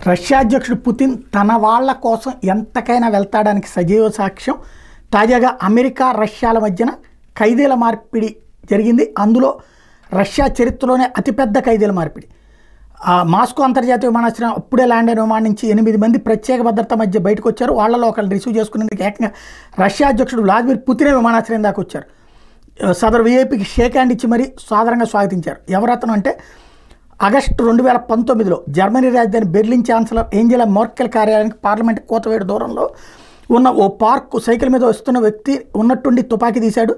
Russia అధ్యక్షుడు Putin తన వాళ్ళ కోసం ఎంతకైనా వెళ్తాడానికి సజీవ సాక్ష్యం. తాజాగా అమెరికా రష్యాల మధ్యన ఖైదీల మార్పిడి జరిగింది. అందులో రష్యా చరిత్రలోనే అతిపెద్ద ఖైదీల మార్పిడి. మాస్కో అంతర్జాతీయ విమానాశ్రయం అప్పుడే ల్యాండ్ అయిన విమానం నుంచి 8 మంది ప్రత్యేక భద్రత మధ్య బయటకు వచ్చారు. వాళ్ళలో ఒకళ్ళు రిసీవ్ చేసుకునేందుకు ఏకంగా రష్యా అధ్యక్షుడు వ్లాదిమిర్ పుతినే విమానాశ్రయం దాకా వచ్చారు. సదరు వీఐపీకి షేక్ హ్యాండ్ ఇచ్చి మరీ సాధారణంగా స్వాగతించారు. ఎవరతను అంటే ఆగస్టు 2019లో జర్మనీ రాజధాని బెర్లిన్ ఛాన్సలర్ ఏంజెలా మెర్కెల్ కార్యాలయానికి పార్లమెంట్ కోతవేడు దూరంలో ఉన్న ఓ పార్కు సైకిల్ మీద వస్తున్న వ్యక్తి ఉన్నట్టుండి తుపాకీ తీశాడు.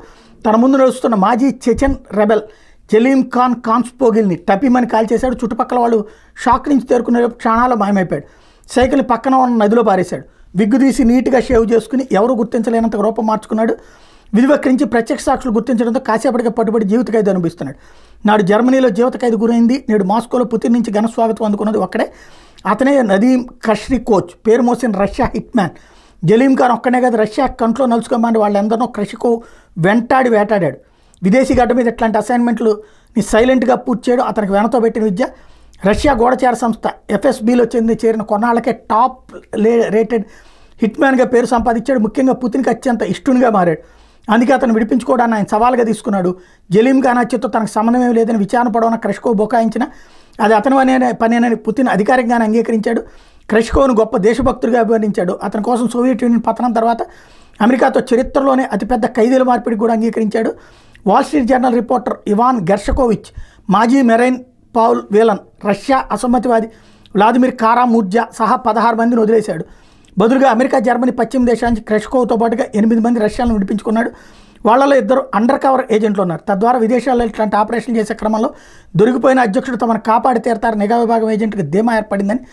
తన ముందు నడుస్తున్న మాజీ చెచెన్ రెబెల్ జలీం ఖాన్ కాన్స్పోగిల్ని టపిమని కాల్చేశాడు. చుట్టుపక్కల వాళ్ళు షాక్ నుంచి తేరుకునే క్షణాలు మాయమైపోయాడు. సైకిల్ని పక్కన ఉన్న నదిలో పారేశాడు. విగ్గు తీసి నీట్గా షేవ్ చేసుకుని ఎవరు గుర్తించలేనంత రూపం మార్చుకున్నాడు. విధివక్రించి ప్రత్యక్ష సాక్షులు గుర్తించడంతో కాసేపటిగా పట్టుబడి జీవిత ఖైదు అనుభవిస్తున్నాడు. నాడు జర్మనీలో జీవిత ఖైదు గురైంది. నేడు మాస్కోలో పుతిన్ నుంచి ఘన స్వాగతం అందుకున్నది ఒక్కడే. అతనే నదీమ్ కష్రికోచ్, పేరు మోసిన Russia hit man. Jaleem Khan ఒక్కనే కాదు, రష్యా కంట్లో నలుచుకోమని వాళ్ళందరినో క్రషికో వెంటాడి వేటాడాడు. విదేశీ గడ్డ మీద ఇట్లాంటి అసైన్మెంట్లుని సైలెంట్గా పూర్తి చేయడం అతనికి వెనతో పెట్టిన విద్య. రష్యా గూఢచార సంస్థ ఎఫ్ఎస్బీలో చేరిన కొన్నాళ్ళకే టాప్ రేటెడ్ హిట్ మ్యాన్గా పేరు సంపాదించాడు. ముఖ్యంగా పుతిన్కి అత్యంత ఇష్టునిగా మారాడు. అందుకే అతను విడిపించుకోవడాన్ని ఆయన సవాల్గా తీసుకున్నాడు. జలీం ఖాన్ హత్యతో తనకు సంబంధం లేదని విచారణ పడవన క్రషికో బొకాయించిన అది అతను పనేనని పుతిన్ అధికారికంగానే అంగీకరించాడు. క్రషికోను గొప్ప దేశభక్తుడిగా అభివర్ణించాడు. అతని కోసం సోవియట్ యూనియన్ పతనం తర్వాత అమెరికాతో చరిత్రలోనే అతిపెద్ద ఖైదీల మార్పిడికి కూడా అంగీకరించాడు. Wall Street Journal reporter Evan Gershkovich, మాజీ మెరైన్ పౌల్ వేలన్, రష్యా అసమ్మతివాది వ్లాదిమిర్ కారాముర్జా సహా 16 మందిని వదిలేశాడు. బదులుగా అమెరికా, జర్మనీ, పశ్చిమ దేశానికి క్రషికోవ్తో పాటుగా 8 మంది రష్యాలను విడిపించుకున్నాడు. వాళ్ళలో 2 అండర్ కవర్ ఏజెంట్లు ఉన్నారు. తద్వారా విదేశాల్లో ఇట్లాంటి ఆపరేషన్ చేసే క్రమంలో దొరికిపోయిన అధ్యక్షుడు తమను కాపాడి తీరతారు నిఘా విభాగం ఏజెంట్కి ధీమా ఏర్పడిందని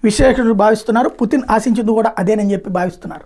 విశ్లేషకులు భావిస్తున్నారు. పుతిన్ ఆశించింది కూడా అదేనని చెప్పి భావిస్తున్నారు.